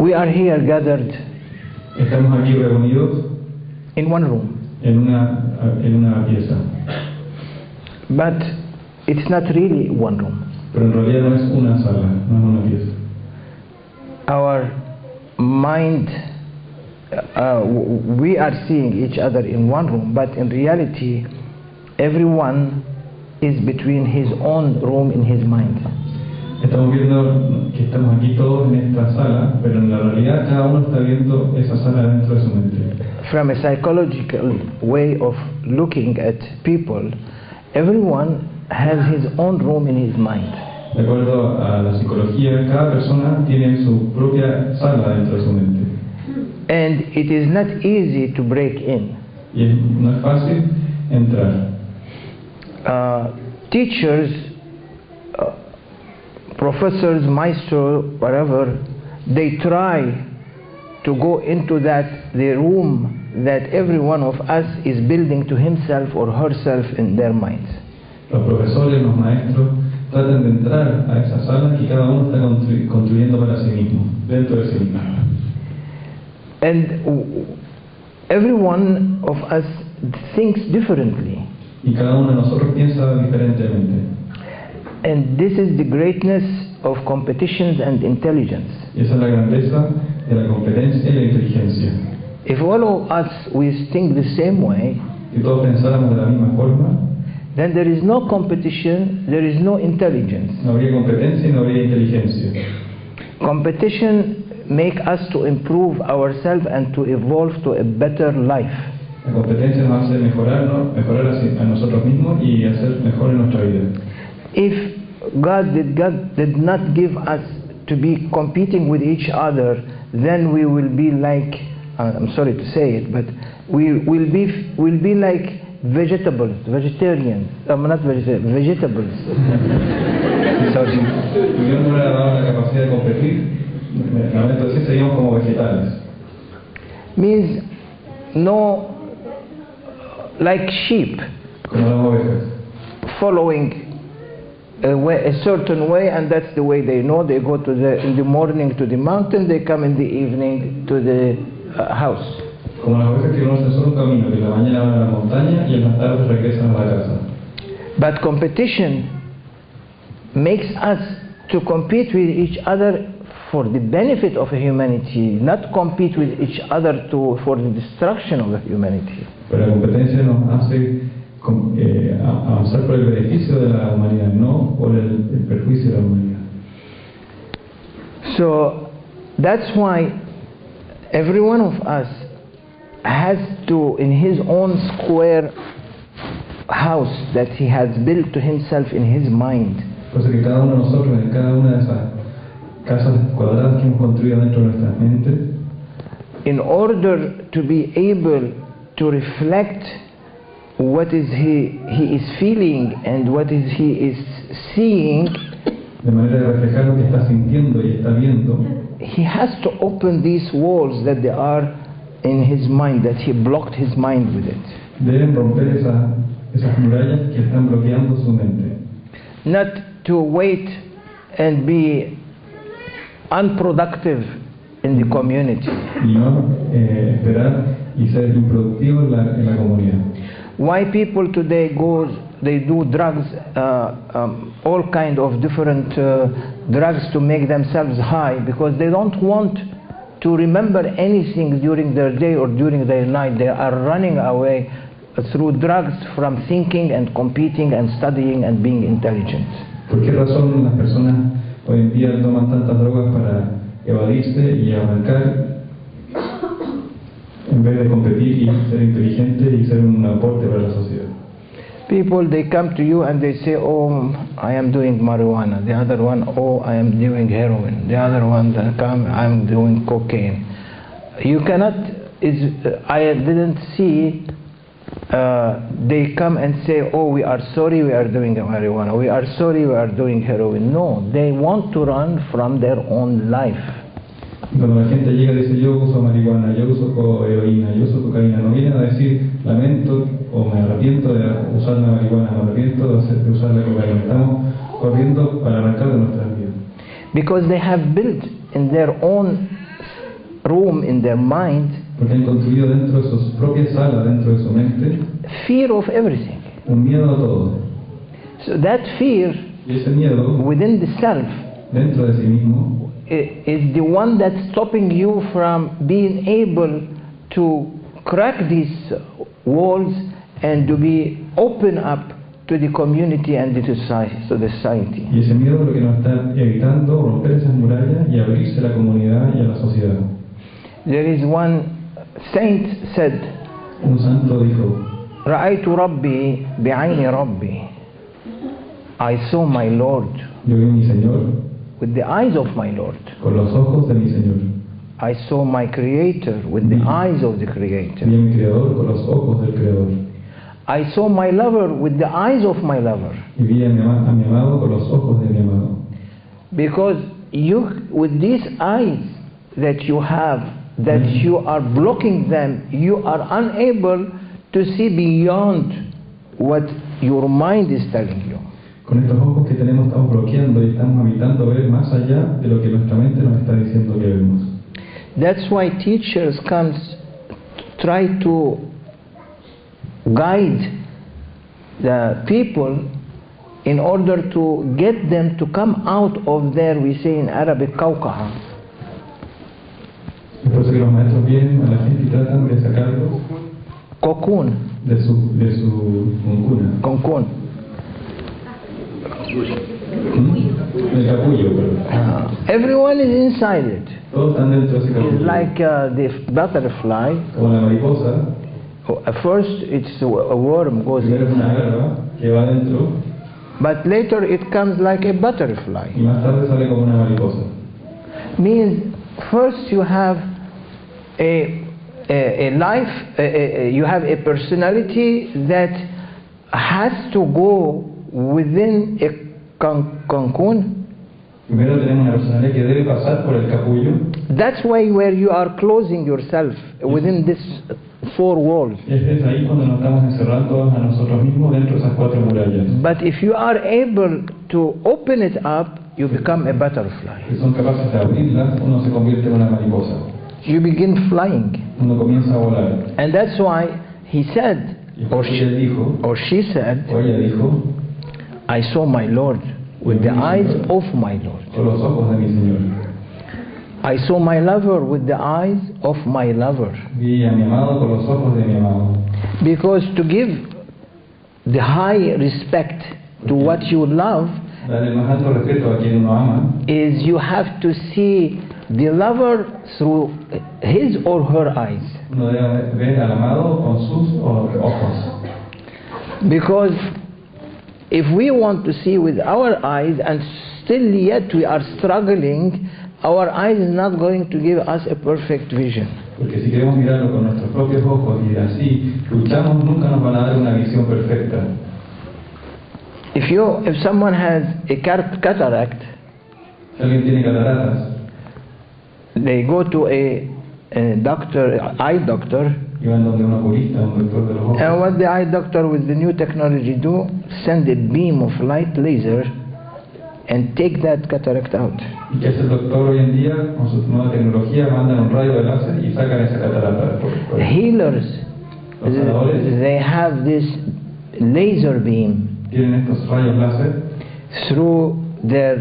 We are here gathered Estamos aquí reunidos in one room, en una pieza, but it's not really one room. pero en realidad no es una sala, no es una pieza. Our mind, we are seeing each other in one room, but in reality, everyone is between his own room in his mind. Estamos viendo que estamos aquí todos en esta sala, pero en la realidad cada uno está viendo esa sala dentro de su mente. From a psychological way of looking at people, everyone has his own room in his mind. De acuerdo a la psicología, cada persona tiene su propia sala dentro de su mente. And it is not easy to break in. Y no es fácil entrar. Teachers, professors, maestro, whatever, they try to go into the room that every one of us is building to himself or herself in their minds. Los profesores, los maestros tratan de entrar a esa sala que cada uno está construyendo para sí mismo, dentro de sí mismo. And every one of us thinks differently. Y cada uno de nosotros piensa diferentemente. And this is the greatness of competitions and intelligence. Y esa es la grandeza de la competencia y la inteligencia. If all of us we think the same way, Si todos pensáramos de la misma forma, then there is no competition, there is no intelligence. no habría competencia y no habría inteligencia. Competition make us to improve ourselves and to evolve to a better life. La competencia nos hace mejorar a nosotros mismos y hacer mejor en nuestra vida. If God did not give us to be competing with each other, then we will be like, I'm sorry to say it, but we'll be like vegetarians, not vegetarians, vegetables. Sorry. Si Dios no hubiera dado la capacidad de competir, lamento decir, seríamos como vegetales. Means no, like sheep, Como las ovejas. following a certain way, and that's the way they know. They go in the morning to the mountain, they come in the evening to the house. Como las ovejas que conocen solo un camino, que en la mañana van a la montaña y en las tardes regresan a la casa. But competition makes us to compete with each other for the benefit of humanity, not compete with each other for the destruction of humanity. Pero la competencia nos hace avanzar por el beneficio de la humanidad, no por el perjuicio de la humanidad. So that's why every one of us has to, in his own square house that he has built to himself in his mind, Por eso que cada uno de nosotros, en cada una de esas casas cuadradas que hemos construido dentro de nuestras mentes, in order to be able to reflect what is he is feeling and what is he is seeing, de manera de reflejar lo que está sintiendo y está viendo, he has to open these walls that they are in his mind, that he blocked his mind with it. deben romper esas murallas que están bloqueando su mente. Not to wait and be unproductive in the community. Y no esperar y ser improductivo en la comunidad. Why people today they do drugs, all kind of different drugs to make themselves high, because they don't want to remember anything during their day or during their night. They are running away through drugs from thinking and competing and studying and being intelligent. ¿Por qué razón las personas hoy en día toman tantas drogas para evadirse y arrancar en vez de competir y ser inteligente y ser un aporte para la sociedad? People, they come to you and they say, oh, I am doing marijuana. The other one, oh, I am doing heroin. The other one, they come, I am doing cocaine. You cannot, I didn't see they come and say, oh, we are sorry we are doing marijuana. We are sorry we are doing heroin. No, they want to run from their own life. Cuando la gente llega y dice, yo uso marihuana, yo uso heroína, yo uso cocaína, no vienen a decir, lamento o me arrepiento de usar la marihuana, me arrepiento de usar la cocaína. Estamos corriendo para arrancar de nuestras vidas. Because they have built in their own room in their mind, porque han construido dentro de sus propias salas, dentro de su mente, fear of everything. un miedo a todo. So that fear Y ese miedo, within the self dentro de sí mismo, is the one that's stopping you from being able to crack these walls and to be open up to the community and to the society. y ese miedo es lo que nos está evitando romper esas murallas y abrirse a la comunidad y a la sociedad. There is one saint said, Un santo dijo, رأيت ربي بعين ربي. I saw my Lord yo vi a mi Señor with the eyes of my Lord. con los ojos de mi Señor. I saw my Creator with the eyes of the Vi a Creator. mi Creador con los ojos del Creador. I saw my lover with the eyes of my lover. Y vi a mi amado con los ojos de mi amado. Because you, with these eyes that you have, that you are blocking them, you are unable to see beyond what your mind is telling you. Con estos ojos que tenemos estamos bloqueando y estamos evitando ver más allá de lo que nuestra mente nos está diciendo que vemos. That's why teachers try to guide the people in order to get them to come out of their, we say in Arabic, qawqaha. Es por eso que los maestros vienen a la gente y tratan de sacarlos Cocoon. de su cuna. Cocoon. Del capullo, perdón. Everyone is inside it. Todos están dentro de ese It's capullo. like the butterfly. Como la mariposa, At first it's a worm goes primero es una inside, larva que va adentro but later it comes like a y butterfly. más tarde sale como una mariposa. Means first you have a life, you have a personality that has to go within a cocoon. Primero tenemos una personalidad que debe pasar por el capullo. That's why where you are closing yourself within this four walls. Es ahí cuando nos estamos encerrando a nosotros mismos dentro de esas cuatro murallas. But if you are able to open it up, you become a butterfly. Si son capaces de abrirlas, uno se convierte en una mariposa. You begin flying. Uno comienza a volar. And that's why he said, or Él dijo, she said, o ella dijo, I saw my Lord with the eyes of my Lord. con los ojos de mi Señor. I saw my lover with the eyes of my lover. Vi a mi amado con los ojos de mi amado. Because to give the high respect to what you love Dar el más alto respeto a quien uno ama is you have to see the lover through his or her eyes. uno debe ver al amado con sus ojos. Because if we want to see with our eyes and still yet we are struggling, our eyes is not going to give us a perfect vision. Porque si queremos mirarlo con nuestros propios ojos y así luchamos, nunca nos van a dar una visión perfecta. If someone has a cataract, Si alguien tiene cataratas, they go to a doctor, eye doctor, y van donde un oculista, un doctor de los ojos, and what the eye doctor with the new technology do, send a beam of light laser and take that cataract out. y que hace el doctor hoy en día con su nueva tecnología, mandan un rayo de láser y sacan esa catarata. Healers, Los sanadores they have this laser beam tienen estos rayos láser through their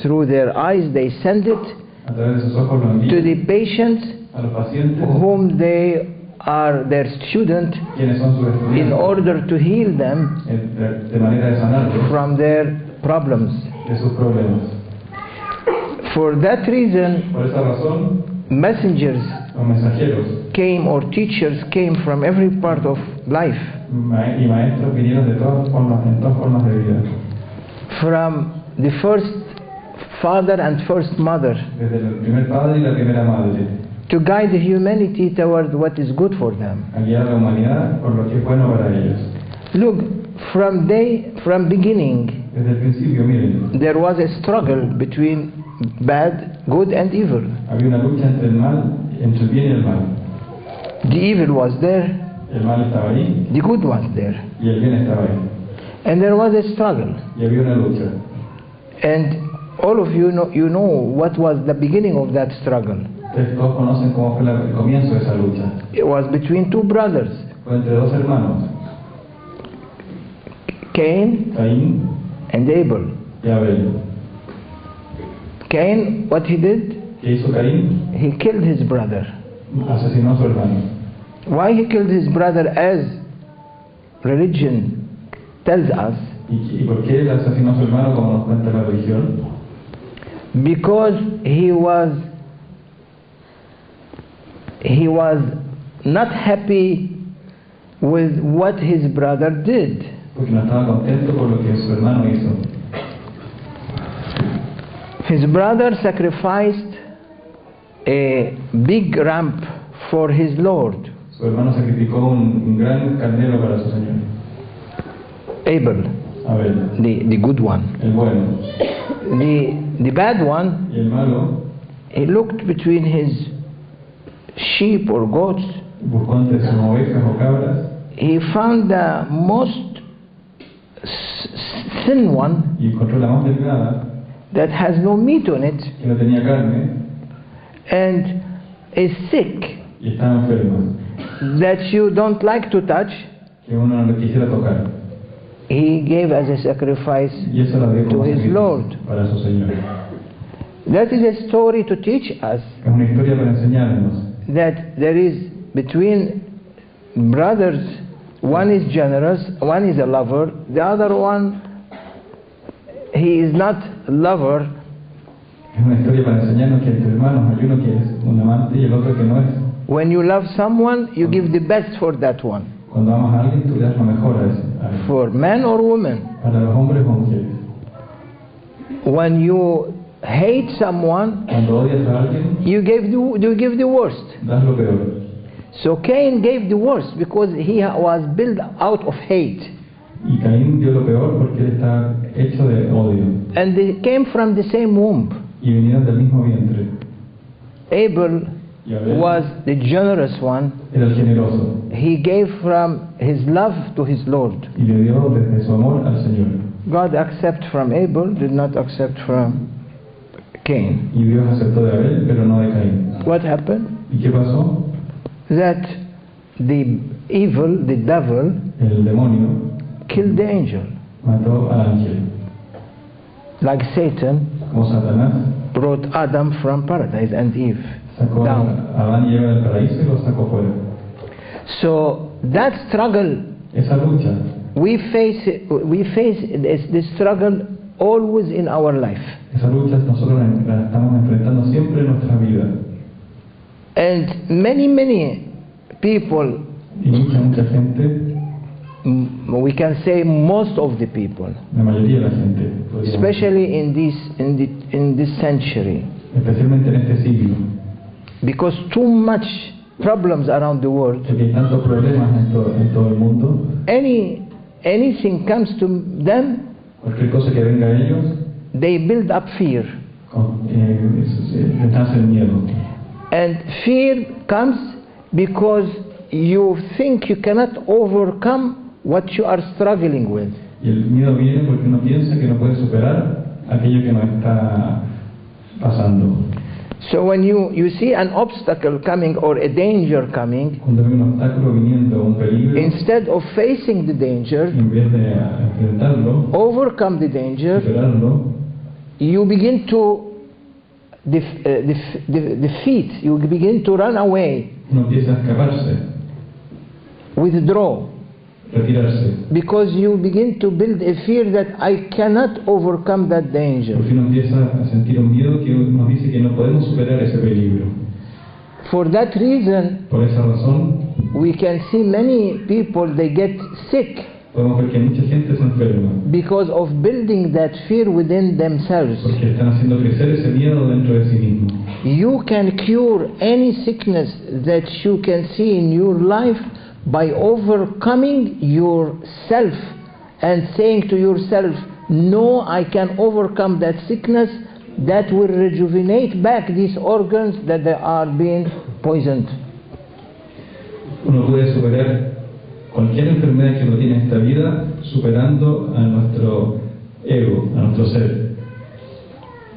through their eyes. They send it a través de sus ojos, lo to envían the patients a los pacientes, whom they are their student quienes son sus in estudiantes, order to heal them de manera de sanarlos from their problems. de sus problemas. For that reason, Por esa razón, messengers los mensajeros came or teachers came from every part of life, y maestros vinieron de todas formas, en todas formas de vida, from the first father and first mother, desde el primer padre y la primera madre, to guide humanity toward what is good for them. a guiar a la humanidad por lo que es bueno para ellos. Look, from beginning, Desde el principio, miren, there was a struggle between bad, good and evil. había una lucha entre el mal, entre el bien y el mal. The evil was there, El mal estaba ahí the good was there. y el bien estaba ahí. And there was a struggle. Y había una lucha. And All of you know what was the beginning of that struggle. Ustedes todos conocen cómo fue el comienzo de esa lucha. It was between two brothers, Fue entre dos hermanos, Cain Caín and Abel. y Abel. Cain, what he did? ¿Qué hizo Caín? He killed his brother. Asesinó a su hermano. Why he killed his brother, as religion tells us? ¿Y por qué él asesinó a su hermano como nos cuenta la religión? Because he was not happy with what his brother did. Porque no estaba contento por lo que su hermano hizo. His brother sacrificed a big ram for his Lord. Su hermano sacrificó un gran carnero para su Señor. Abel, Abel, the good one. el bueno. The bad one, Y el malo he looked between his sheep or goats. buscó entre sus ovejas o cabras He found the most thin one y encontró la más delgada that has no meat on it que no tenía carne and is sick, y estaba enferma, that you don't like to touch. que uno no le quisiera tocar. He gave as a sacrifice Y eso la dio to como his sacrificio Lord. para su Señor. That is a story to teach us Es una historia para enseñarnos that there is between brothers, one is generous, one is a lover, the other one, he is not a lover. Es una historia para enseñarnos que entre hermanos hay uno que es un amante y el otro que no es. When you love someone, you give the best for that one, Cuando amas a alguien, tú le das lo mejor a él. for man or woman. Para los hombres o mujeres. When you hate someone, Cuando odias a alguien, you give the worst. das lo peor. So Cain gave the worst because he was built out of hate, Y Caín dio lo peor porque él está hecho de odio. and they came from the same womb. Y vinieron del mismo vientre. Abel Y Abel was the generous one. era el generoso. He gave from his love to his Lord. Y le dio desde su amor al Señor. God accepted from Abel, did not accept from Cain. Y Dios aceptó de Abel, pero no de Caín. What happened? ¿Y qué pasó? That the evil, the devil, El demonio killed the angel. mató al ángel. Like Satan Como Satanás brought Adam from paradise and Eve sacó down. a Adán y Eva del paraíso y los sacó fuera. So that struggle, Esa lucha, we face this struggle always in our life. esa lucha nosotros la estamos enfrentando siempre en nuestra vida. And many people, Y mucha gente, we can say most of the people, la mayoría de la gente, podríamos especially in this century, especialmente en este siglo, because too much problems around the world, porque hay tantos problemas en todo el mundo, anything comes to them, cualquier cosa que venga a ellos, they build up fear. les nace el miedo. And fear comes because you think you cannot overcome what you are struggling with. Y el miedo viene porque uno piensa que no puede superar aquello que nos está pasando. So when you see an obstacle coming or a danger coming, Cuando hay un obstáculo viniendo, un peligro, instead of facing the danger, en vez de enfrentarlo, overcome the danger, superarlo, you begin to defeat, you begin to run away, uno empieza a escaparse, withdraw, retirarse. because you begin to build a fear that I cannot overcome that danger. Porque uno empieza a sentir un miedo que nos dice que no podemos superar ese peligro. For that reason, Por esa razón, we can see many people, they get sick podemos ver que mucha gente se enferma, because of building that fear within themselves. porque están haciendo crecer ese miedo dentro de sí mismos. You can cure any sickness that you can see in your life by overcoming yourself and saying to yourself, no, I can overcome that sickness. That will rejuvenate back these organs that they are being poisoned. Uno puede superar cualquier enfermedad que uno tiene en esta vida superando a nuestro ego, a nuestro ser.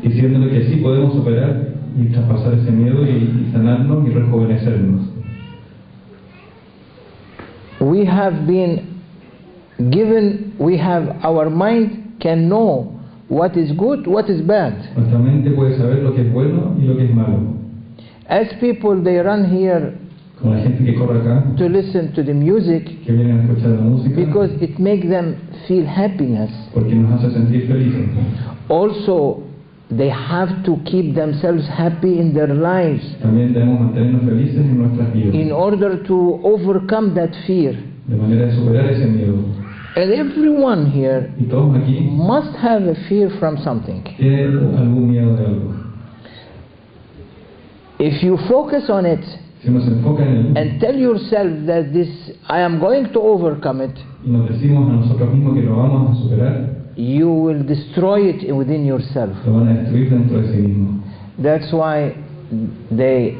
diciéndole que sí podemos superar y traspasar ese miedo y sanarnos y rejuvenecernos. We have been given, our mind can know what is good, what is bad. Nuestra mente puede saber lo que es bueno y lo que es malo. As people, they run here Como la gente que corre acá, to listen to the music que vienen a escuchar la música, because it makes them feel happiness. porque nos hace sentir felices. Also, they have to keep themselves happy in their lives También debemos mantenernos felices en nuestras vidas, in order to overcome that fear. de manera de superar ese miedo. And everyone here Y todos aquí must have a fear from something. tienen algún miedo de algo. If you focus on it Si uno se enfoca en él and tell yourself that this, I am going to overcome it, y nos decimos a nosotros mismos que lo vamos a superar, you will destroy it within yourself. lo van a destruir dentro de sí mismo. That's why the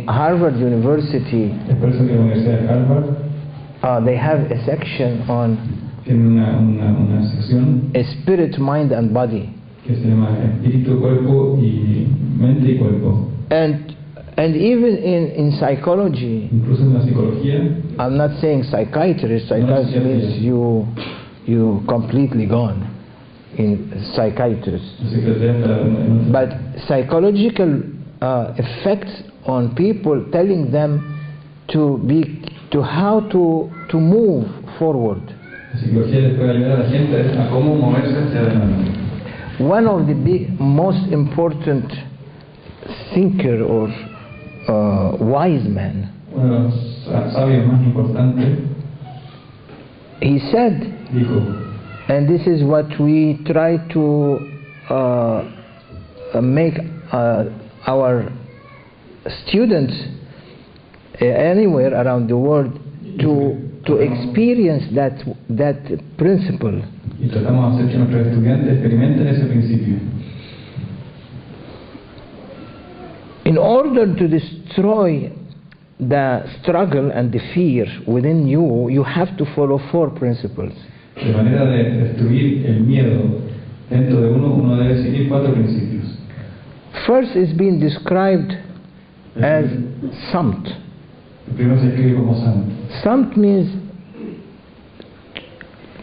Harvard University, Es por eso que la Universidad de Harvard they have a section on tiene una sección spirit, mind and body. que se llama espíritu, cuerpo y mente y cuerpo. And even in psychology, Incluso en la psicología, I'm not saying psychiatrist. Psychiatrist means you completely gone in psychiatrist. la psiquiatría está But psychological effects on people, telling them how to move forward. la psicología les puede ayudar a la gente a cómo moverse hacia adelante. One of the most important thinker or wise man, Uno de los sabios más importantes he said, dijo, and this is what we try to make our students anywhere around the world to experience that principle. y tratamos de hacer que nuestros estudiantes experimenten ese principio. In order to destroy the struggle and the fear within you, you have to follow 4 principles. De manera de destruir el miedo dentro de uno debe seguir 4 principios. First is being described as samt. El primero se escribe como santo. Samt means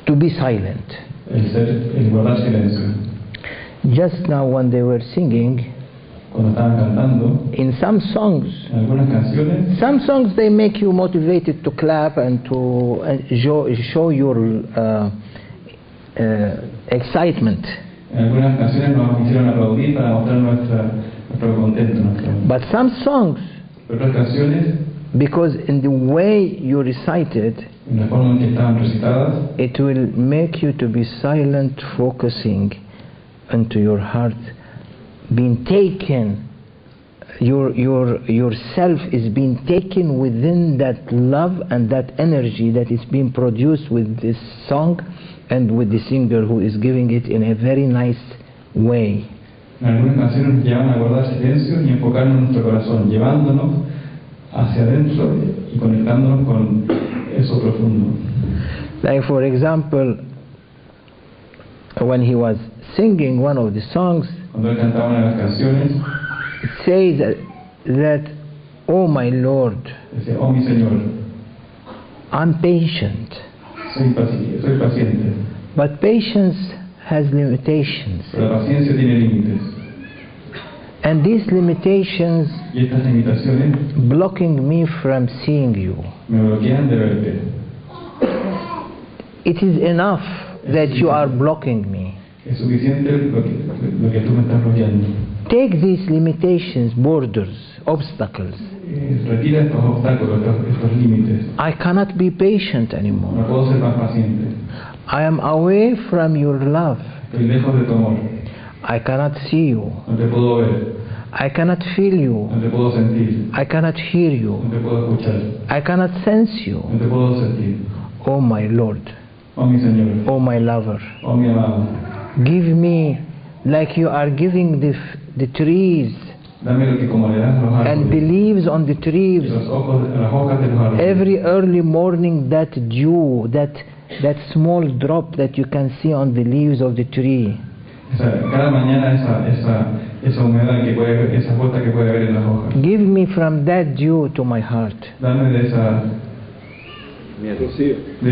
to be silent. El guardar silencio. Just now when they were singing, Cuando estaban cantando, in some songs, en algunas canciones, some songs they make you motivated to clap and to show your excitement. en algunas canciones nos hicieron aplaudir para mostrar nuestro contento. But some songs, Pero otras canciones, because in the way you recite it, en la forma en que estaban recitadas, it will make you to be silent, focusing into your heart, being taken, yourself is being taken within that love and that energy that is being produced with this song and with the singer who is giving it in a very nice way. en algunas canciones nos llevan a guardar silencio y enfocarnos en nuestro corazón, llevándonos hacia adentro y conectándonos con eso profundo. Like for example, when he was singing one of the songs, Cuando él cantaba una de las canciones, it says that, oh my Lord, decía, oh mi Señor, I'm patient. soy paciente, But patience has limitations. pero la paciencia tiene límites. And these limitations Y estas limitaciones blocking me from seeing you. me bloquean de verte. It is enough that you are blocking me. Es suficiente lo que tú me estás bloqueando. Take these limitations, borders, obstacles. Retira estos obstáculos, estos límites. I cannot be patient anymore. No puedo ser más paciente. I am away from your love. Estoy lejos de tu amor. I cannot see you. No te puedo ver. I cannot feel you. No te puedo sentir. I cannot hear you. No te puedo escuchar. I cannot sense you. No te puedo sentir. Oh my Lord. Oh mi Señor. Oh my lover. Oh mi amado. Give me like you are giving the trees Dame lo que como le das a los and the árboles. leaves on the Y trees. las hojas de los árboles. Every early morning, that dew, that small drop that you can see on the leaves of the tree. Cada mañana esa humedad que puede, esa gota que puede haber en las hojas. Give me from that dew to my heart. Dame de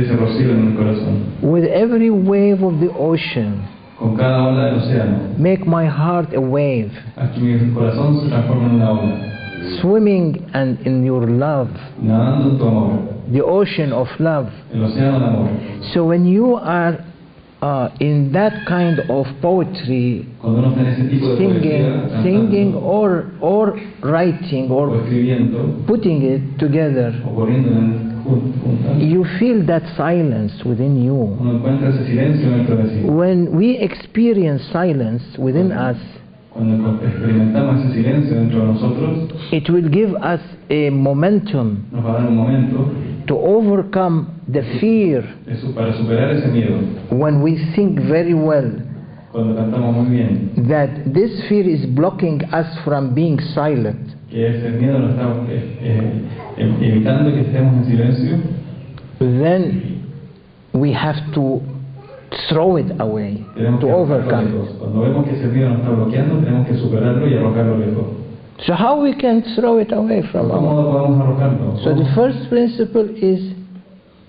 ese rocío en mi corazón. With every wave of the ocean, Con cada ola del océano. make my heart a wave, Haz que mi corazón se transforme en una ola. swimming and in your love, Nadando en tu amor. the ocean of love. El océano del amor. So when you are in that kind of poetry, Cuando uno está en ese tipo de poesía, singing cantando, or writing o or escribiendo, putting it together, o poniéndolo juntas, you feel that silence within you. uno encuentra ese silencio dentro de sí. When we experience silence within us, Cuando experimentamos ese silencio dentro de nosotros, it will give us a momentum nos va a dar un momento to overcome the fear para superar ese miedo. when we think very well Cuando cantamos muy bien, that this fear is blocking us from being silent. que ese miedo nos está evitando que estemos en silencio, Then we have to throw it away, tenemos to que arrojarlo overcome lejos. it. Cuando vemos que ese miedo nos está bloqueando, tenemos que superarlo y arrojarlo lejos. So how we can throw it away from ¿Cómo our... podemos arrojarlo? So the first principle is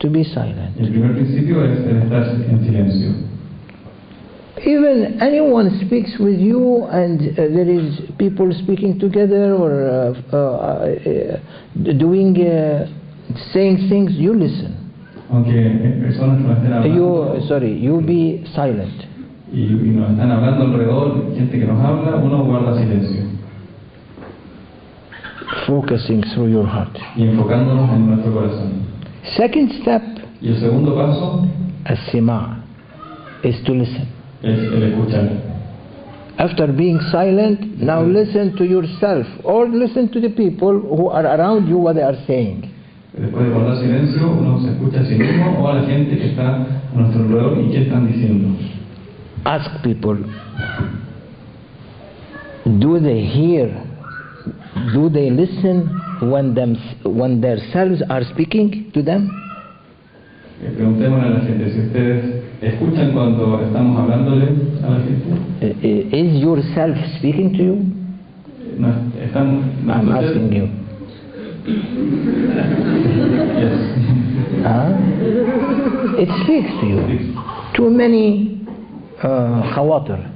to be silent. El primer principio es el estar en silencio. Even anyone speaks with you and there is people speaking together or saying things, you listen. Aunque personas nos estén hablando You be silent. y nos están hablando alrededor, gente que nos habla, uno guarda silencio. Focusing through your heart. Y enfocándonos en nuestro corazón. Second step, Y el segundo paso as-sima', is to listen. es el escuchar. After being silent, now listen to yourself or listen to the people who are around you what they are saying. Después de guardar silencio, uno se escucha a sí mismo o a la gente que está a nuestro alrededor y qué están diciendo. Ask people, do they hear, do they listen when themselves are speaking to them? Preguntémosle a la gente si ustedes escuchan cuando estamos hablándole a la gente. Is yourself speaking to you? I'm asking you. Yes. It speaks to you. Too many khawatir.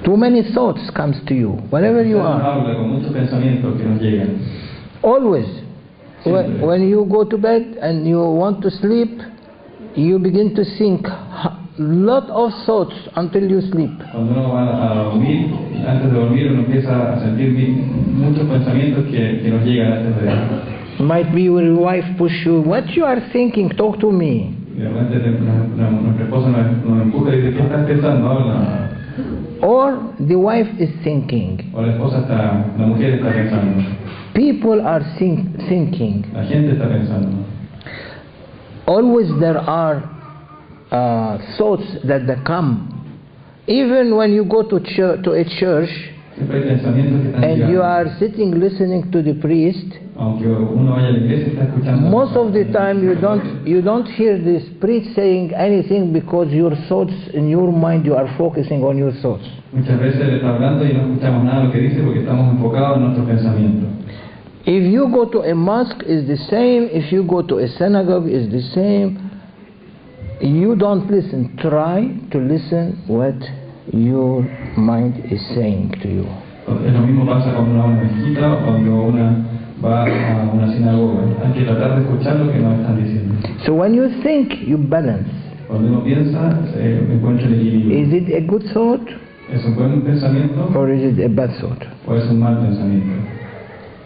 Too many thoughts comes to you, wherever you are. Habla con muchos pensamientos que nos llegan. Always. When you go to bed and you want to sleep, you begin to think lot of thoughts until you sleep. Cuando uno va a dormir, antes de dormir uno empieza a sentir muchos pensamientos que nos llegan antes de... Might be your wife push you, what you are thinking, talk to me. Y de repente nuestra esposa nos empuja y dice, ¿qué estás pensando? Habla. Or the wife is thinking. O la mujer está pensando. People are thinking. La gente está pensando. Always there are thoughts that they come. Even when you go to a church Siempre hay pensamientos que están and you llegando. are sitting listening to the priest, Aunque uno vaya a la iglesia está escuchando. most of the time you don't hear this priest saying anything because your thoughts in your mind, you are focusing on your thoughts. Muchas veces le está hablando y no escuchamos nada de lo que dice porque estamos enfocados en nuestros pensamientos. If you go to a mosque, it's the same. If you go to a synagogue, it's the same. You don't listen. Try to listen what your mind is saying to you. Lo mismo pasa cuando uno va a una mezquita o cuando uno va a una sinagoga. Hay que tratar de escuchar lo que nos están diciendo. So when you think, you balance. Cuando uno piensa, encuentra el equilibrio. Is it a good thought ¿Es un buen pensamiento or is it a bad thought? o es un mal pensamiento?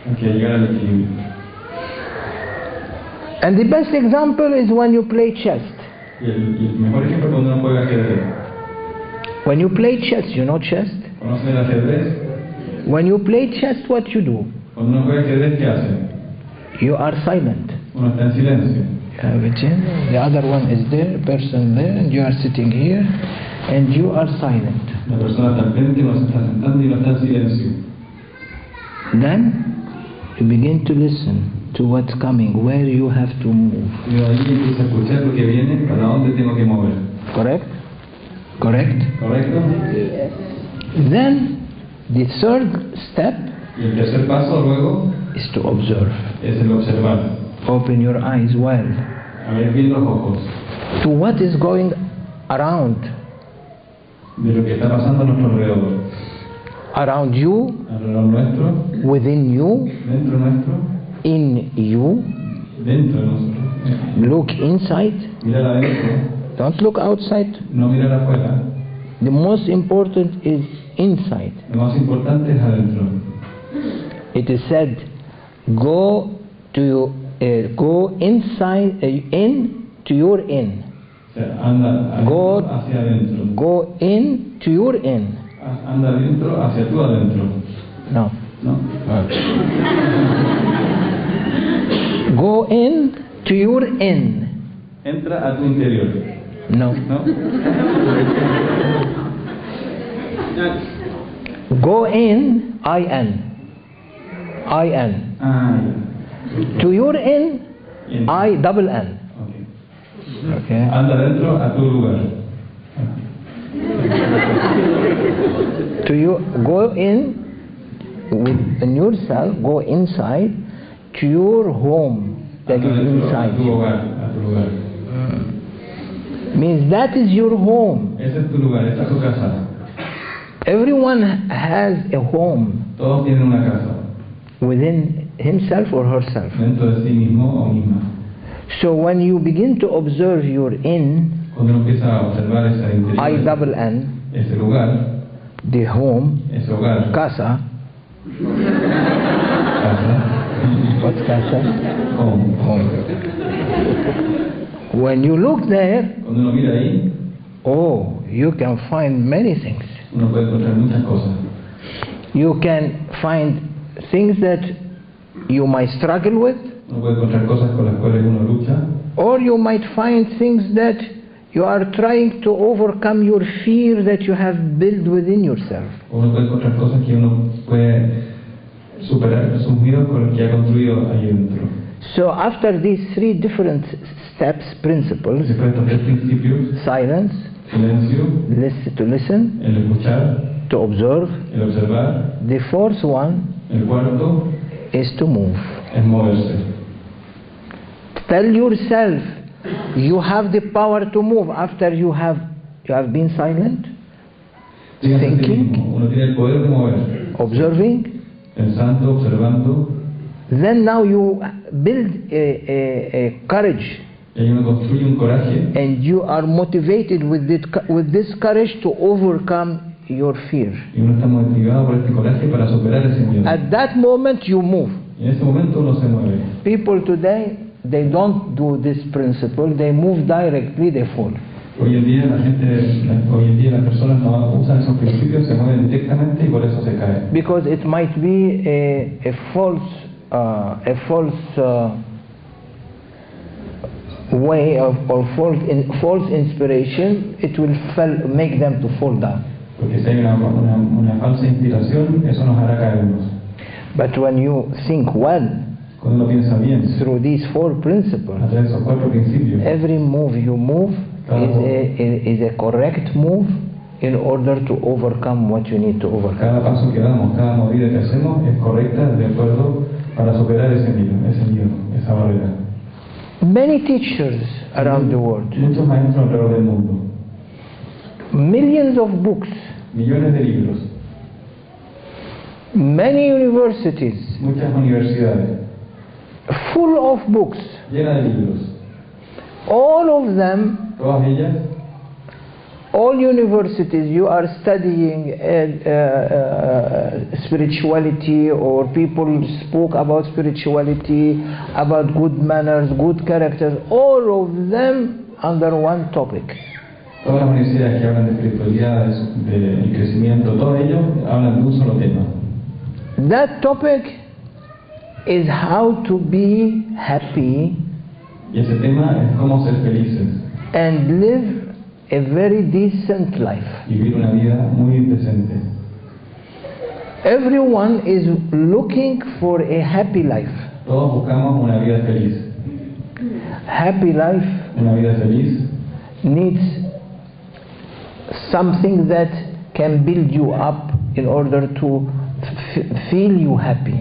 Hay que llegar al equilibrio. And the best example is when you play chess. Y el mejor ejemplo es cuando uno juega ajedrez. When you play chess, you know chess? ¿Conocen el ajedrez? When you play chess, what you do? Cuando uno juega ajedrez, ¿qué hace? You are silent. Uno está en silencio. You have a gem, the other one is there, person there, and you are sitting here, and you are silent. La persona está al frente, uno se está sentando y uno está en silencio. Then you begin to listen to what's coming, where you have to move. Y ahí empiezo a escuchar lo que viene, para dónde tengo que mover. Correct? Correct? ¿Correcto? Then the third step Y el tercer paso luego is to observe. es el observar. Open your eyes well A ver bien los ojos to what is going around. de lo que está pasando a nuestro alrededor. Around you, Alrededor nuestro, within you, dentro nuestro, in you. dentro de nosotros. Look inside. Mirar adentro, Don't look outside. no mirar afuera. The most important is inside. Lo más importante es adentro. It is said, go inside, in to your in. O sea, anda Go- adentro hacia adentro. Go in to your in. Anda adentro hacia tu adentro. No. ¿No? Go in to your in. Entra a tu interior. No. ¿No? Go in, I-N. I-N. Ah, To your in, ya. I-double-N. Ok. Okay. Anda adentro a tu lugar. To you, go in within yourself, go inside to your home that Anda is adentro a inside tu you. hogar, a tu lugar. Means that is your home. Ese es tu lugar, esa es tu casa. Everyone has a home Todos tienen una casa, within himself or herself. dentro de sí mismo o misma. So when you begin to observe your in, Cuando uno empieza a observar ese interior, I-double-N, ese lugar, the home, ese hogar, casa. casa, What's casa? home. Home. When you look there, Cuando uno mira ahí, oh, you can find many things. uno puede encontrar muchas cosas. You can find things that you might struggle with, Uno puede encontrar cosas con las cuales uno lucha, or you might find things that you are trying to overcome your fear that you have built within yourself. o uno puede encontrar cosas que uno puede superar sus miedos con los que ha construido ahí dentro. So after these three different steps, principles, Después de estos tres principios, silence, silencio, to listen, el escuchar, to observe, el observar, the fourth one el cuarto is to move. es moverse. Tell yourself you have the power to move after you have been silent, Dígase a sí Thinking. mismo, uno tiene el poder de mover, observing. pensando, observando, Then now you build a courage, y ahí uno construye un coraje and you are motivated with this courage to overcome your fear. y uno está motivado por este coraje para superar ese miedo. At that moment you move. Y en ese momento uno se mueve. People today, they don't do this principle, they move directly, they fall. Hoy en día las personas no usan esos principios, se mueven directamente y por eso se caen. Because it might be a false way of, or false inspiration, it will make them to fall down. Porque si hay una falsa inspiración, eso nos hará caernos. But when you think well Cuando uno piensa bien, through these four a principles, través de esos cuatro principios, every move you move is a correct move in order to overcome what you need to overcome. cada paso que damos, cada movida que hacemos es correcta de acuerdo para superar ese miedo, esa barrera. Many teachers around the world, Muchos maestros alrededor del mundo, millions of books, millones de libros, many universities muchas universidades, full of books, llenas de libros, all of them, todas ellas, all universities you are studying spirituality, or people spoke about spirituality, about good manners, good characters, all of them under one topic. todas las universidades que hablan de espiritualidad, de crecimiento, todos ellos hablan de un solo tema. That topic is how to be happy Y ese tema es cómo ser felices and live a very decent life. y vivir una vida muy decente. Everyone is looking for a happy life. Todos buscamos una vida feliz. Happy life Una vida feliz needs something that can build you up in order to feel you happy.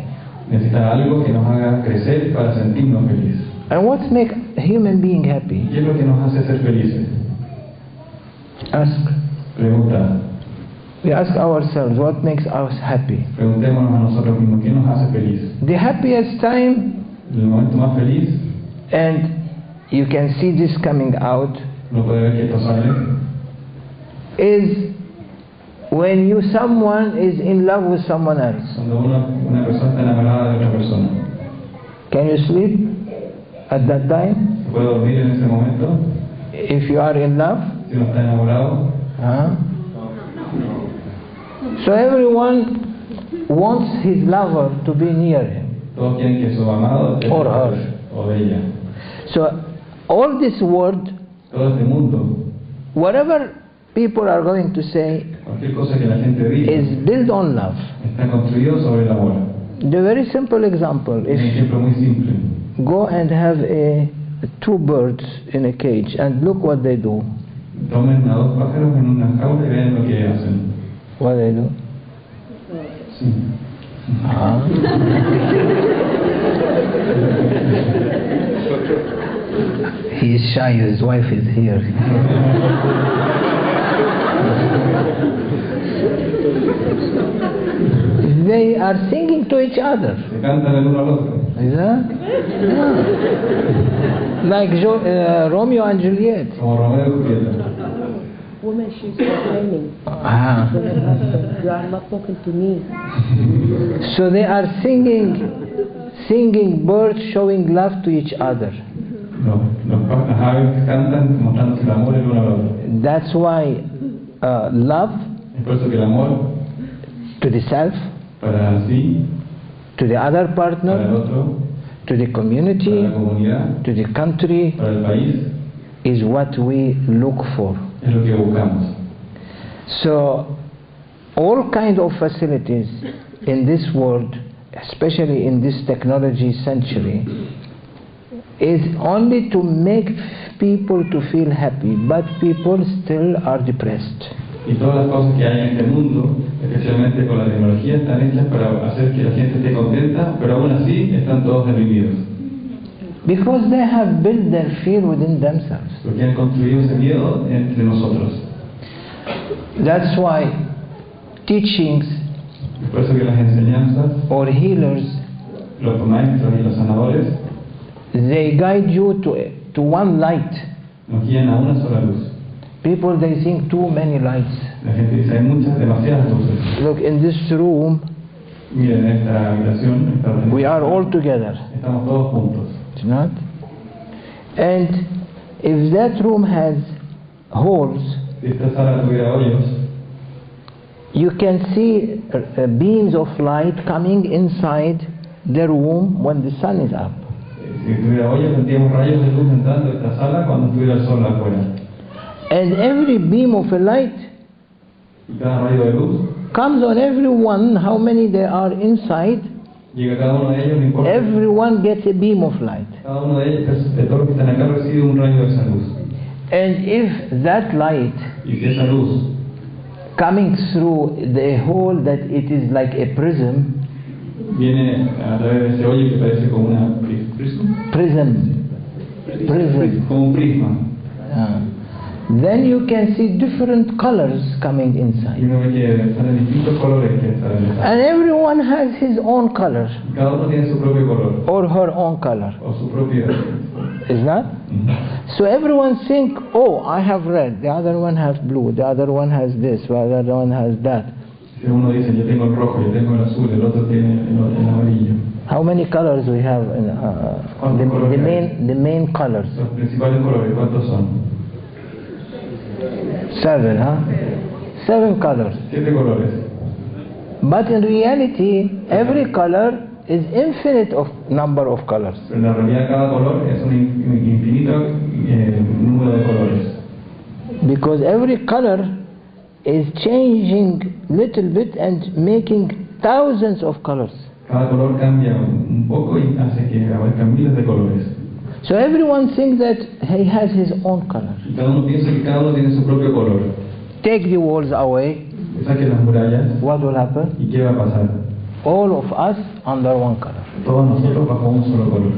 Necesita algo que nos haga crecer para sentirnos felices. And what makes a human being happy? ¿Qué es lo que nos hace ser felices? Ask. Pregunta. We ask ourselves, what makes us happy? Preguntémonos a nosotros mismos, ¿qué nos hace felices? The happiest time, El momento más feliz, and you can see this coming out, no puede ver que esto sale, is when someone is in love with someone else. cuando una persona está enamorada de otra persona. Can you sleep at that time? ¿Se puede dormir en ese momento? If you are in love? Si uno está enamorado. So everyone wants his lover to be near him. Todos quieren que su amado esté Or cerca her. o de ella. So all this world, Todo este mundo, whatever people are going to say, cualquier cosa que la gente diga, is built on love. está construido sobre el amor. The very simple example, Un if ejemplo muy simple. go and have two birds in a cage and look what they do. Tomen a dos pájaros en una jaula y vean lo que hacen. What they do? Sí. He is shy, his wife is here. They are singing to each other. Se cantan el uno al otro. Is that? Yeah. Like Romeo and Juliet. Como Romeo y Julieta. Woman, she's complaining. You are not talking to me. So they are singing birds showing love to each other. Las aves cantan mostrándose el amor el uno al otro. That's why love Es por eso que el amor to the self, para sí, to the other para el partner, otro, to the para community, la comunidad, to the country, para el país, is what we look for. es lo que buscamos. So all kind of facilities in this world, especially in this technology century, is only to make people to feel happy, but people still are depressed. Y todas las cosas que hay en este mundo, especialmente con la tecnología, están hechas para hacer que la gente esté contenta, pero aún así están todos deprimidos. Because they have built their fear within themselves. Porque han construido ese miedo entre nosotros. That's why teachings Es por eso que las enseñanzas, or healers, los maestros y los sanadores, they guide you to one light. nos guían a una sola luz. People, they think too many lights. La gente dice, hay muchas, demasiadas luces. Look, in this room, Miren, esta habitación, we are all together. estamos todos juntos. It's not? And if that room has holes, Si esta sala tuviera hoyos, you can see beams of light coming inside the room when the sun is up. si tuviera hoyos, tendríamos rayos de luz entrando a esta sala cuando estuviera el sol afuera. And every beam of a light Y cada rayo de luz comes on everyone, how many there are inside, llega a cada uno de ellos, no importa. everyone gets a beam of light. Cada uno de ellos, de todos los que están acá, recibe un rayo de esa luz. And if that light Y si esa luz coming through the hole that it is like a prism, viene a través de ese hoyo que parece como una como un prisma, then you can see different colors coming y inside. uno ve que salen distintos colores que salen de esa. And everyone has his own color Cada uno tiene su propio color or her own color. o su propio. Is that? So everyone think, oh, I have red, the other one has blue, the other one has this, the other one has that. Si uno dice yo tengo el rojo, yo tengo el azul, el otro tiene el amarillo. How many colors we have in the main colors? Los principales colores, ¿cuántos son? 7, huh? 7 colors. 7 colores. But in reality, every color is infinite of number of colors. Pero en la realidad cada color es un infinito número de colores. Because every color is changing little bit and making thousands of colors. Cada color cambia un poco y hace que aparezcan miles de colores. So everyone thinks that he has his own color. Y cada uno piensa que cada uno tiene su propio color. take the walls away, saque las murallas, what will happen? ¿y qué va a pasar? All of us under one color. Todos nosotros bajo un solo color.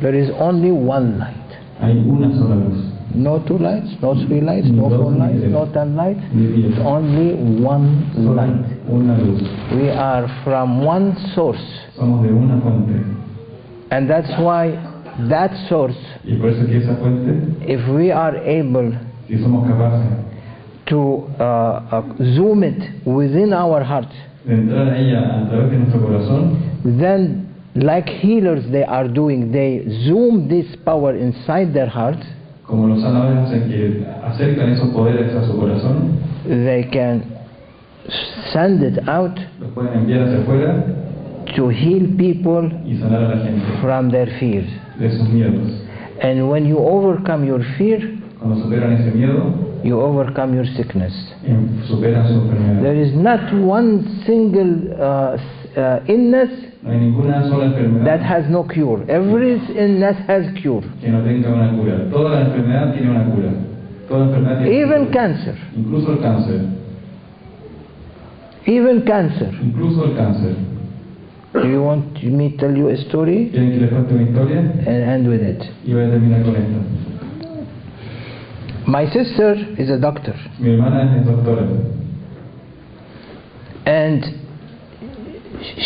There is only one light. Hay una sola luz. No 2 lights, no 3 lights, no 4 lights, no 10 lights. It's only one light. Una luz. We are from one source. Somos de una fuente. And that's why that source, Y por eso que esa fuente, if we are able si somos capaces to zoom it within our hearts, de entrar a ella a través de nuestro corazón, then like healers they are doing, they zoom this power inside their hearts, como los sanadores hacen que acercan esos poderes a su corazón, they can send it out los pueden enviar hacia afuera to heal people y sanar a la gente from their fears. de sus miedos. And when you overcome your fear, Cuando superan ese miedo, you overcome your sickness. superan su enfermedad. There is not one single illness No hay ninguna sola enfermedad that has no cure. Every illness has cure. que no tenga una cura. Toda la enfermedad tiene una cura. Toda enfermedad tiene Even cura. cancer. Incluso el cáncer. Even cancer. Incluso el cáncer. Do you want me to tell you a story? ¿Quieren que les cuente una historia? And end with it. Y voy a terminar con esto. My sister is a doctor. Mi hermana es doctora. And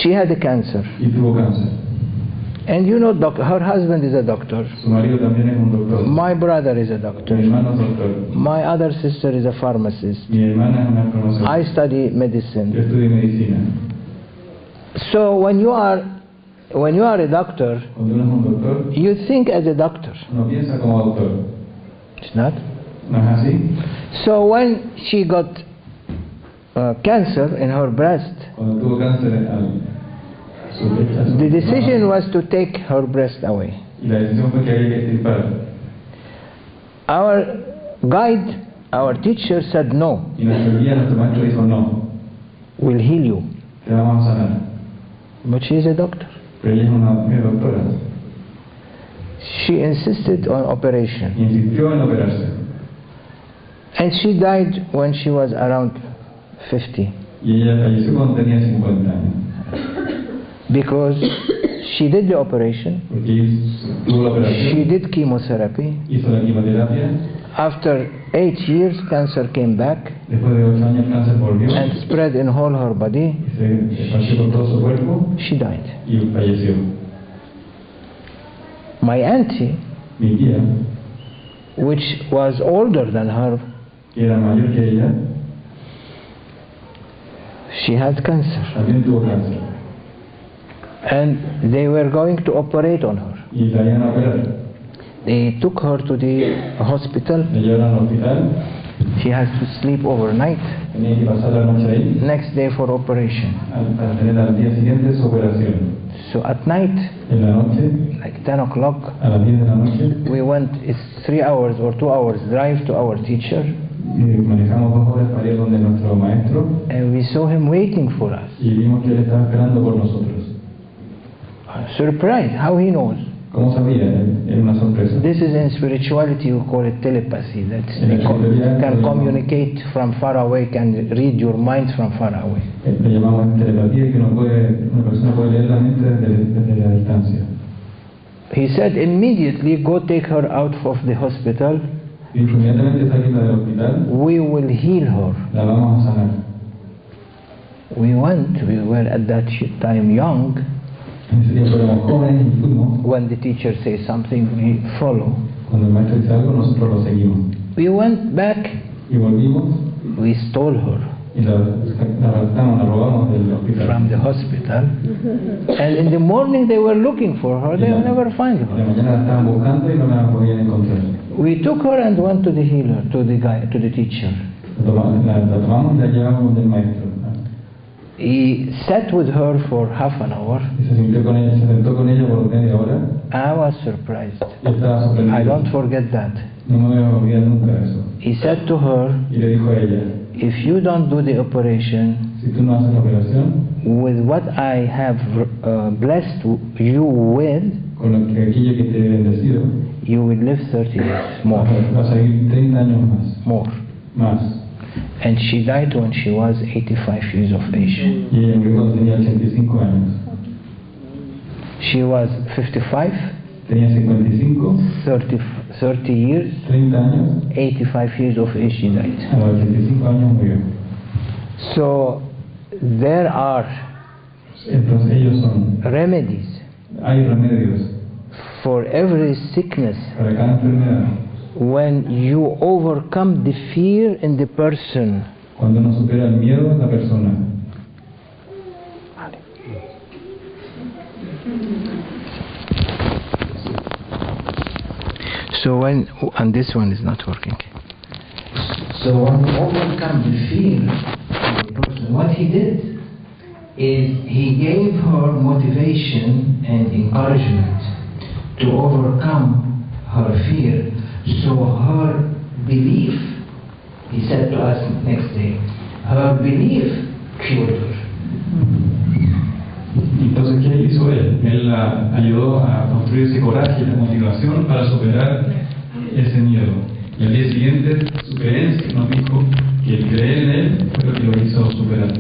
she had a cancer. Y tuvo cáncer. And you know, her husband is a doctor. Su marido también es un doctor. My brother is a Mi doctor. hermano es doctor. My other sister is a pharmacist. Mi hermana es una farmacéutica. I study Yo medicine. estudio medicina. So when you are a doctor, Cuando uno es un doctor, you think as a doctor. uno piensa como doctor. It's not. ¿No es así? So when she got cancer in her breast, Cuando tuvo cáncer the decision was to take her breast away. y la decisión fue que había que extirpar. Our guide, our teacher said no, Y nuestro guía, nuestro maestro dijo no, we'll heal you. te vamos a sanar. But she is a doctor. Pero ella es doctora. She insisted on operation. Y insistió en operarse. And she died when she was around 50. Y ella falleció cuando tenía 50 años. Because she did the operation, Porque tuvo la she operación, did chemotherapy. hizo la quimioterapia. After 8 years, cancer came back Después de 8 años el cáncer volvió. and spread in whole her body. Y se esparció por todo su cuerpo She died. y falleció. My auntie, Mi tía, which was older than her, que era mayor que ella, she had cancer. también tuvo cáncer. And they were going to operate on her. Y la iban a operar. They took her to the hospital. La llevaron al hospital. She has to sleep overnight. Tenía que pasar la noche ahí. Next day for operation. Para tener al día siguiente su operación. So at night, En la noche, like 10 o'clock, a las 10 de la noche, we went, it's 3 hours or 2 hours drive to our teacher, manejamos 2 horas para ir donde nuestro maestro and we saw him waiting for us. y vimos que él estaba esperando por nosotros. Surprised, how he knows. ¿Cómo sabía? Era una sorpresa. This is in spirituality, we call it telepathy. That's can communicate from far away, can read your mind from far away. Le llamamos telepatía, que una persona puede leer la mente desde la distancia. He said, immediately go take her out of the hospital. Dijo, inmediatamente salimos del hospital, We will heal her. la vamos a sanar. We went, we were at that time young. En ese tiempo éramos jóvenes y fuimos. When the teacher says something, we follow. Cuando el maestro dice algo, nosotros lo seguimos. We went back, Y volvimos we stole her y la raptamos, la robamos del hospital. from the hospital. And in the morning they were looking for her, they will never find En la her. mañana la estaban buscando y no la podían encontrar. We took her and went to the healer, to the guy, to the teacher. La tomamos y la llevamos del maestro. He sat with her for half an hour. Y se sentó con ella por media hora. I was surprised. Y estaba sorprendido. I don't forget that. No me voy a olvidar nunca eso. He said to her, Y le dijo a ella, if you don't do the operation, si tú no haces la operación, with what I have blessed you with, con aquello que te he bendecido, you will live 30 years more. vas a vivir 30 años más. More. Más. And she died when she was 85 years of age. Y ella murió cuando tenía 85 años. She was 55, Tenía 55, 30 years, 30 años, 85 years of age she died. a los 85 años murió. So there are Entonces ellos son, remedies hay remedios for every sickness para cada enfermedad. when you overcome the fear in the person. Cuando uno supera el miedo en la persona. So when, and this one is not working. So when you overcome the fear of the person, what he did is he gave her motivation and encouragement to overcome her fear. So her belief, he said to us next day, her belief cured her. Entonces, ¿qué hizo él? Él la ayudó a construir ese coraje y la motivación para superar ese miedo. Y al día siguiente, su creencia nos dijo que el creer en él fue lo que lo hizo superar.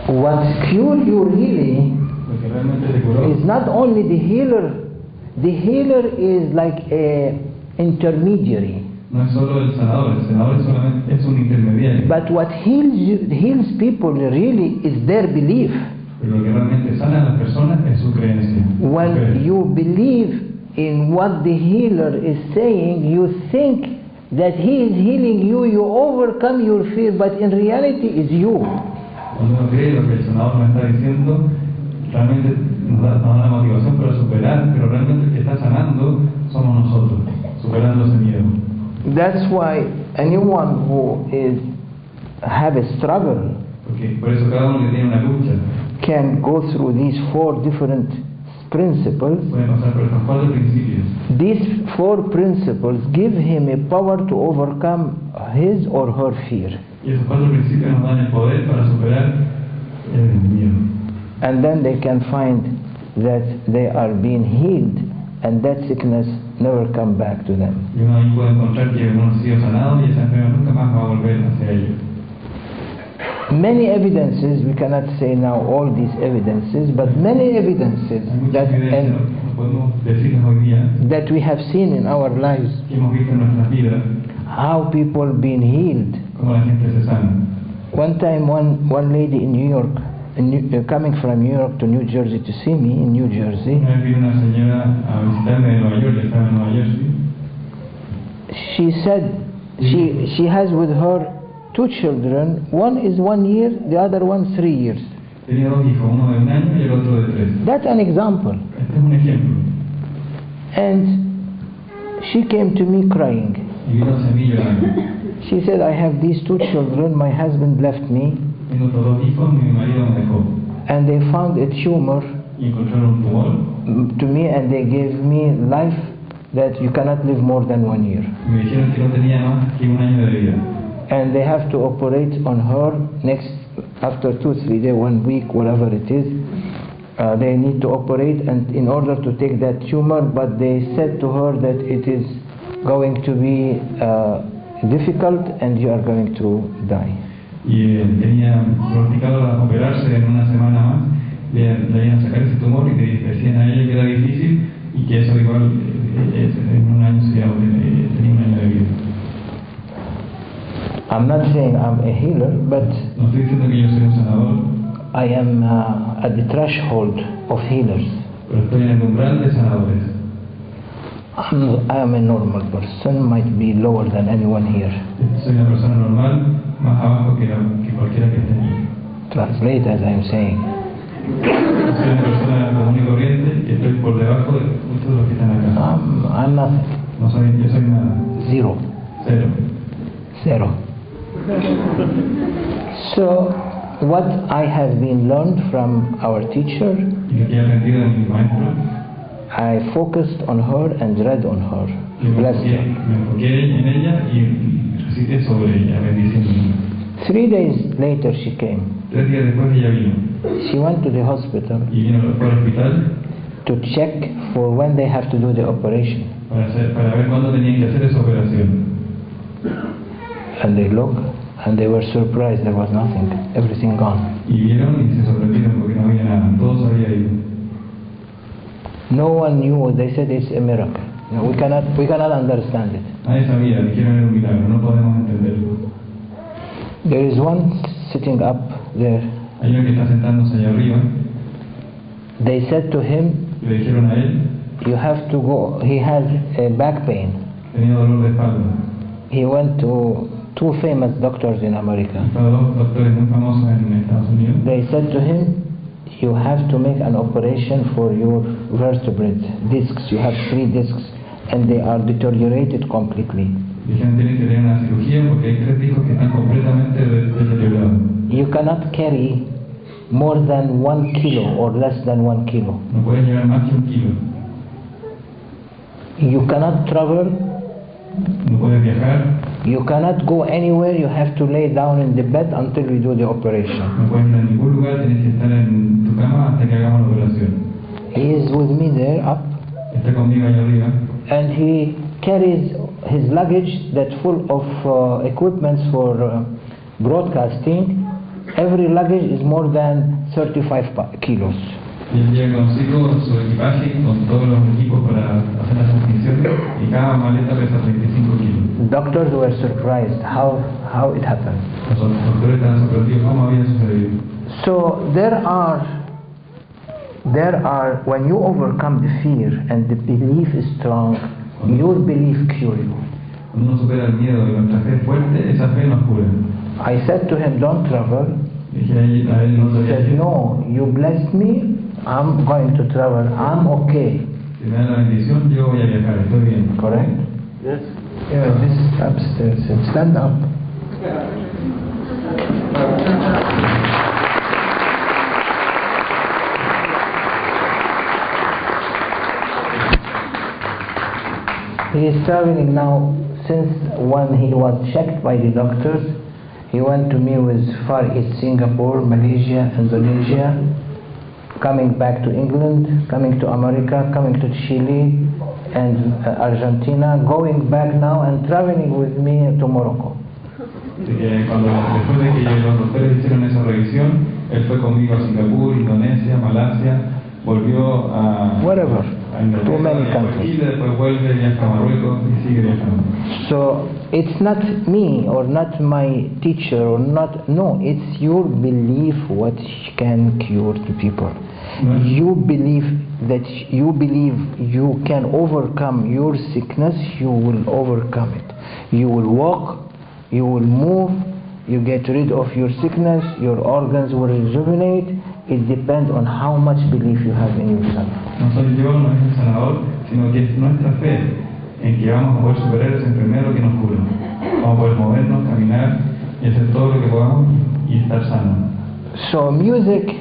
What cured you really Lo que realmente te curó is not only the healer. The healer is like a intermediary. no es solo el sanador solamente es un intermediario. But what heals people really is their belief. Pero lo que realmente sana a las personas es su creencia. When you believe in what the healer is saying, you think that he is healing you, you overcome your fear, but in reality it's you. Cuando uno cree lo que el sanador nos está diciendo, realmente nos da la motivación para superar, pero realmente el que está sanando somos nosotros, superando ese miedo. That's why anyone who have a struggle Porque por eso cada uno que tiene una lucha can go through these 4 different principles. puede pasar por estos 4 principios. These 4 principles give him a power to overcome his or her fear. Y esos 4 principios nos dan el poder para superar el miedo. And then they can find that they are being healed and that sickness never come back to them. Y uno ahí puede encontrar que uno ha sido sanado y esa enfermedad nunca más va a volver hacia ellos. Many evidences, we cannot say now all these evidences, but many evidences Hay muchas evidencias, no podemos decirles hoy día, that we have seen in our lives, que hemos visto en nuestras vidas, how people been healed. cómo la gente se sana. One time one lady in New York, coming from New York to New Jersey to see me in New Jersey, Una vez vino una señora a visitarme de Nueva York, estaba en Nueva Jersey. she said she has with her 2 children, one is 1 year, the other one 3 years. Tenía 2 hijos, uno de 1 año y el otro de 3. That's an example. Este es un ejemplo. And she came to me crying. Y vino hacia mí llorando. She said, I have these 2 children, my husband left me, Tengo estos 2 hijos, mi marido me dejó. and they found a tumor Y encontraron un tumor. to me, and they gave me life that you cannot live more than 1 year. Y me dijeron que no tenía más que 1 año de vida. And they have to operate on her after 2-3 days, 1 week, whatever it is. They need to operate, and in order to take that tumor, but they said to her that it is going to be difficult and you are going to die. Y tenía pronosticado operarse en una semana más, le iban a sacar ese tumor y le decían a ella que era difícil y que eso igual en 1 año tenía 1 año de vida. I'm not saying I'm a healer, but No estoy diciendo que yo soy un sanador, I am at the threshold of healers. pero estoy en el umbral de sanadores. I am a normal person, might be lower than anyone here. Soy una persona normal, más abajo que cualquiera que esté aquí. Translate as I am saying. Soy una persona común y corriente y estoy por debajo de muchos de los que están acá. I'm nothing. Yo soy nada. Zero. Cero. So, what I have been learned from our teacher, Y lo que he aprendido de mi maestro, I focused on her and read on her. me Blessed her. enfoqué en ella y recité sobre ella, bendiciéndola. 3 days later she came. 3 días después ella vino. She went to the hospital Y fue al hospital to check for when they have to do the operation. para ver cuándo tenían que hacer esa operación. And they look and they were surprised, there was nothing, everything gone. Y vieron y se sorprendieron porque no había nada, todo se había ido. No one knew, they said it's a miracle. No, we cannot understand it. Nadie sabía, dijeron era un milagro, no podemos entenderlo. There is one sitting up there. Hay uno que está sentándose allá arriba. They said to him, Le dijeron a él, you have to go, he has a back pain. tenía dolor de espalda. He went to two famous doctors in America. Fueron dos doctores muy famosos en Estados Unidos. They said to him, you have to make an operation for your vertebrae discs. You have 3 discs and they are deteriorated completely. Dijeron tienen que tener una cirugía porque hay 3 discos que están completamente deteriorados. You cannot carry more than 1 kilo or less than 1 kilo. No puedes llevar más que 1 kilo. You cannot travel. No puedes viajar. You cannot go anywhere. You have to lay down in the bed until we do the operation. No puedes ir a ningún lugar. Tienes que estar en tu cama hasta que hagamos la operación. He is with me there up. Está conmigo allá arriba. And he carries his luggage that's full of equipments for broadcasting. Every luggage is more than 35 kilos. Y él lleva consigo su equipaje con todos los equipos para hacer las transmisiones y cada maleta pesa 35 kilos. Doctors were surprised how it happened. Los doctores estaban sorprendidos cómo había sucedido. So there are when you overcome the fear and the belief is strong, your belief cure you. Cuando uno supera el miedo y nuestra fe es fuerte, esa fe nos cura. I said to him, don't travel. Dije a él no He said, no, you blessed me, I'm going to travel, I'm okay. Si me da la bendición, yo voy a viajar, estoy bien. Correct? Yes. Yeah, this is upstairs. Stand up. He is traveling now. Since when he was checked by the doctors, he went to me with Far East, Singapore, Malaysia, Indonesia, coming back to England, coming to America, coming to Chile and Argentina, going back now and traveling with me to Morocco. Así que después de que los doctores hicieron esa revisión, él fue conmigo a Singapur, Indonesia, Malasia, volvió a too many countries. Chile, después vuelve, viaja a Marruecos y sigue viajando. So it's not me or not my teacher or not, no, it's your belief what can cure the people. You believe that you can overcome your sickness, you will overcome it. You will walk, you will move, you get rid of your sickness, your organs will rejuvenate. It depends on how much belief you have in yourself. No soy yo, no es el sanador, sino que es nuestra fe en que vamos a poder superar esa enfermedad lo que nos cura. Vamos a poder movernos, caminar y hacer todo lo que podamos y estar sanos. So music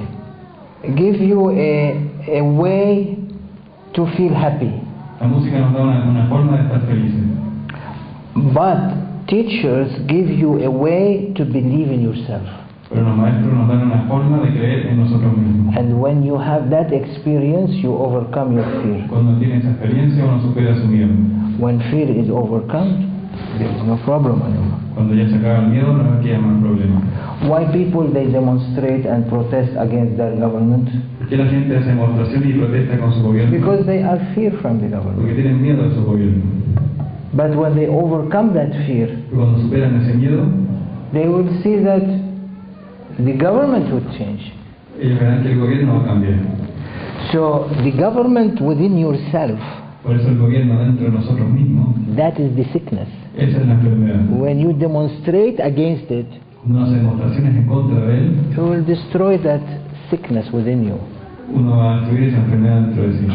gives you a way to feel happy. La música nos da una forma de estar felices. But teachers give you a way to believe in yourself. Pero los maestros nos dan una forma de creer en nosotros mismos. And when you have that experience, you overcome your fear. Cuando tiene esa experiencia, uno supera su miedo. When fear is overcome, there is no problem anymore. Cuando ya se acaba el miedo, no queda más problema. Why people they demonstrate and protest against their government? ¿Por qué la gente hace demostración y protesta con su gobierno? Because they are fear from the government. Porque tienen miedo de su gobierno. But when they overcome that fear, Cuando superan ese miedo, they will see that the government would change. Ellos verán que el gobierno va a cambiar. So the government within yourself, Por eso el gobierno dentro de nosotros mismos, that is the sickness. esa es la enfermedad. When you demonstrate against it, Uno hace demostraciones en contra de él, you will destroy that sickness within you. uno va a destruir esa enfermedad dentro de sí.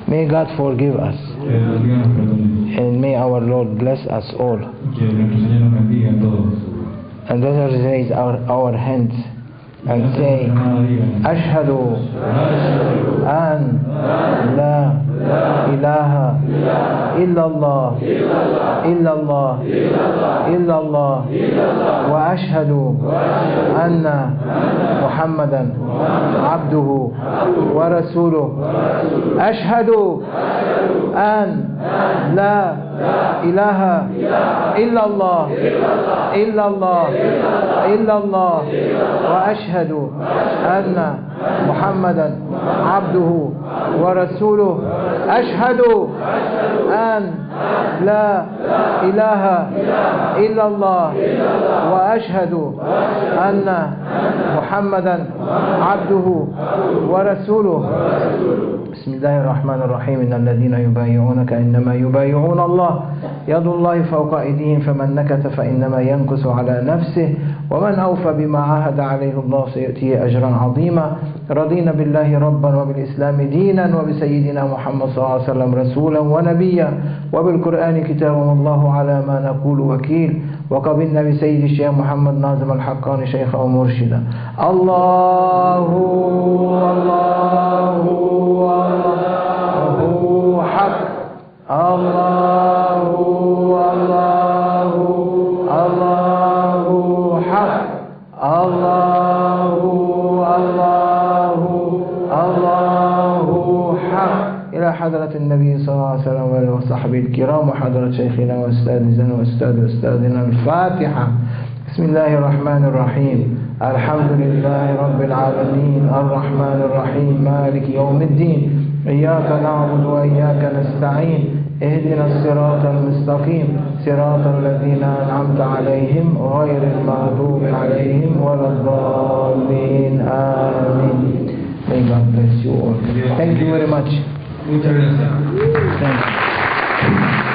May God forgive us, Que Dios nos perdone. and may our Lord bless us all. Que nuestro Señor nos bendiga a todos. And let us raise our hands and say, Ashhadu an la ilaha إلا الله إلا الله إلا الله وأشهد أن محمدا عبده ورسوله أشهد أن لا إله إلا الله إلا الله إلا الله وأشهد أن محمدا عبده ورسوله أشهد أن لا إله إلا الله وأشهد أن محمدا عبده ورسوله بسم الله الرحمن الرحيم إن الذين يبايعونك إنما يبايعون الله يد الله فوق أيديهم فمن نكث فإنما ينكث على نفسه ومن أوفى بما عاهد عليه الله سيؤتيه أجرا عظيما رضينا بالله ربا وبالإسلام دينا وبسيدنا محمد صلى الله عليه وسلم رسولا ونبيا وبالقرآن كتابا والله على ما نقول وكيل وقبلنا بسيد الشيخ محمد ناظم الحقاني شيخا ومرشدا الله الله الله حق الله الله الله حق الله الله الله حق إلى حضرة النبي صلى الله عليه وسلم وصحبه الكرام وحضرة شيخنا وأستاذنا وأستاذنا الفاتحة بسم الله الرحمن الرحيم الحمد لله رب العالمين الرحمن الرحيم مالك يوم الدين إياك نعبد وإياك نستعين اهدنا الصراط المستقيم صراط الذين أنعمت عليهم غير المغضوب عليهم ولا الضالين آمين. May God bless you all. Thank you very much. Muchas gracias. Thank you.